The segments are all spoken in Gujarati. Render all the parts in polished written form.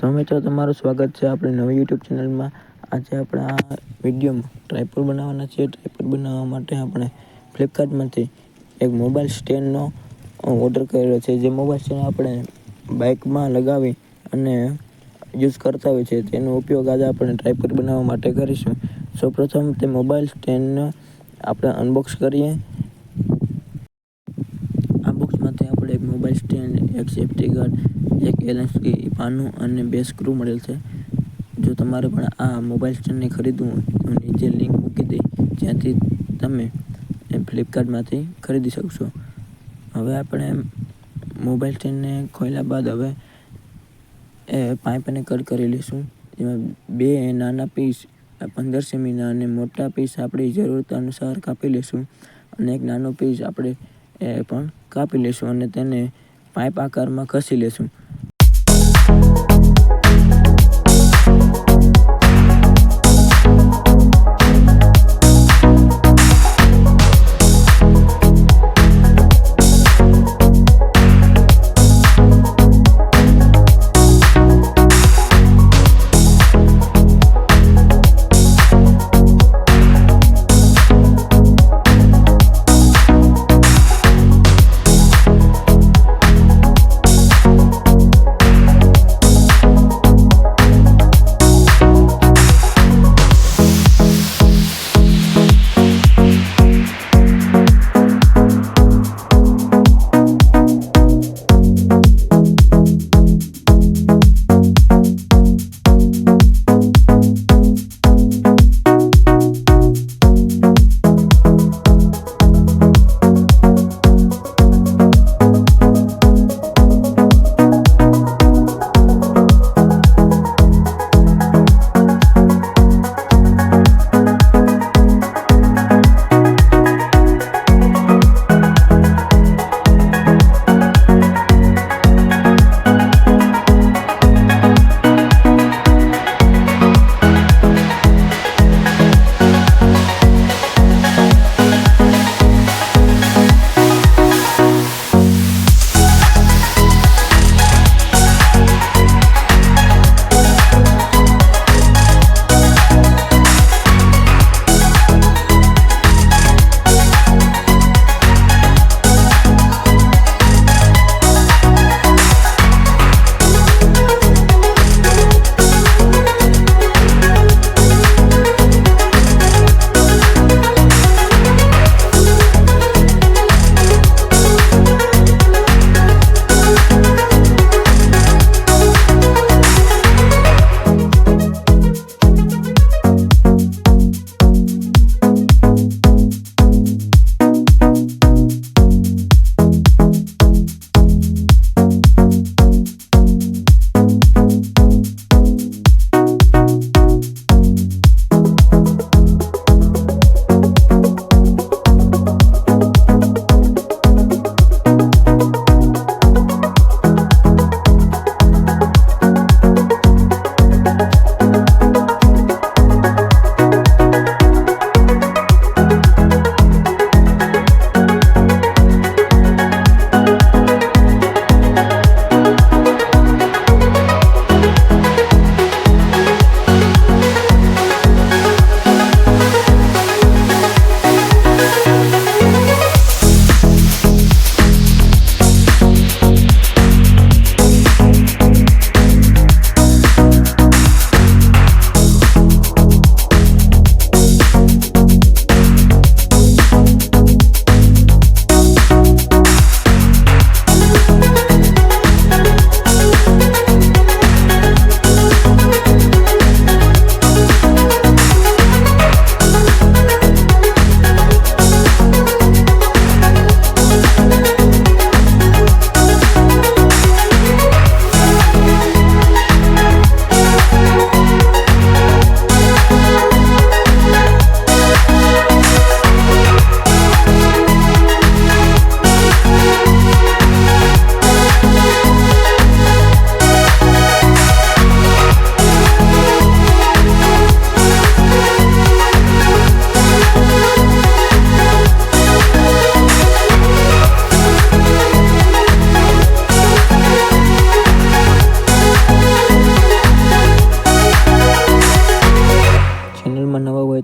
તો મિત્રો તમારું સ્વાગત છે આપણી નવી યુટ્યુબ ચેનલમાં। આજે આપણે આ વિડીયોમાં ટ્રાયપોડ બનાવવાના છે। ટ્રાયપોડ બનાવવા માટે આપણે ફ્લિપકાર્ટમાંથી એક મોબાઈલ સ્ટેન્ડનો ઓર્ડર કર્યો છે। જે મોબાઈલ સ્ટેન્ડ આપણે બાઇકમાં લગાવી અને યુઝ કરતા હોય છે, તેનો ઉપયોગ આજે આપણે ટ્રાયપોડ બનાવવા માટે કરીશું। સૌપ્રથમ તે મોબાઈલ સ્ટેન્ડને આપણે અનબોક્સ કરીએ। આ બોક્સમાંથી આપણે એક મોબાઈલ સ્ટેન્ડ, એક સેફ્ટી ગાર્ડ, એક એલએસડી પાનું અને 2 સ્ક્રૂ મળેલ છે। જો તમારે પણ આ મોબાઈલ સ્ટેન્ડને ખરીદવું હોય તો નીચે લિંક મૂકી દઈ, જ્યાંથી તમે ફ્લિપકાર્ટમાંથી ખરીદી શકશો। હવે આપણે મોબાઈલ સ્ટેન્ડને ખોલ્યા બાદ હવે પાઇપને કટ કરી લઈશું। એમાં 2 નાના પીસ 15 સેમીના અને મોટા પીસ આપણી જરૂરત અનુસાર કાપી લઈશું, અને એક નાનો પીસ આપણે પણ કાપી લઈશું અને તેને પાઇપ આકારમાં ઘસી લઈશું।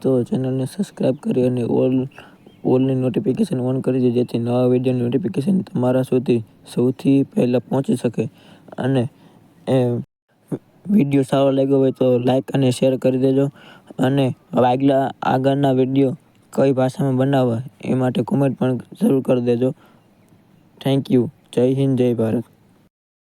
તો ચેનલને સબસ્ક્રાઈબ કરી અને ઓલની નોટિફિકેશન ઓન કરી દો, જેથી નવા વિડીયોની નોટિફિકેશન તમારા સુધી સૌથી પહેલાં પહોંચી શકે. અને વિડીયો સારો લાગ્યો હોય તો લાઈક અને શેર કરી દેજો. અને આગળના વિડીયો કઈ ભાષામાં બનાવવા એ માટે કોમેન્ટ પણ જરૂર કરી દેજો. Thank you. જય હિન્દ, જય ભારત.